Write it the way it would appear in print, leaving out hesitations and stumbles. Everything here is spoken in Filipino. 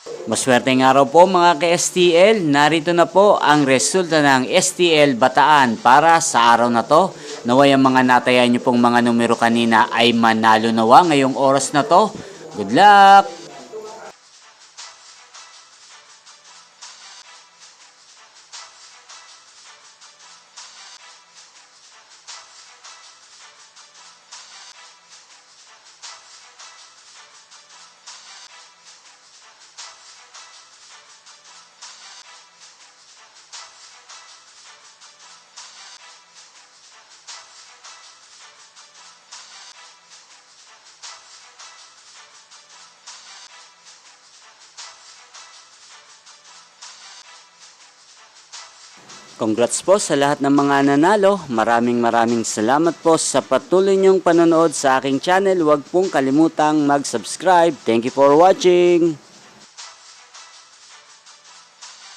Maswerteng araw po mga ka-STL, narito na po ang resulta ng STL Bataan para sa araw na to. Naway ang mga natayan nyo pong mga numero kanina ay manalo nawa ngayong oras na to. Good luck! Congrats po sa lahat ng mga nanalo. Maraming salamat po sa patuloy niyong panonood sa aking channel. Huwag pong kalimutang mag-subscribe. Thank you for watching.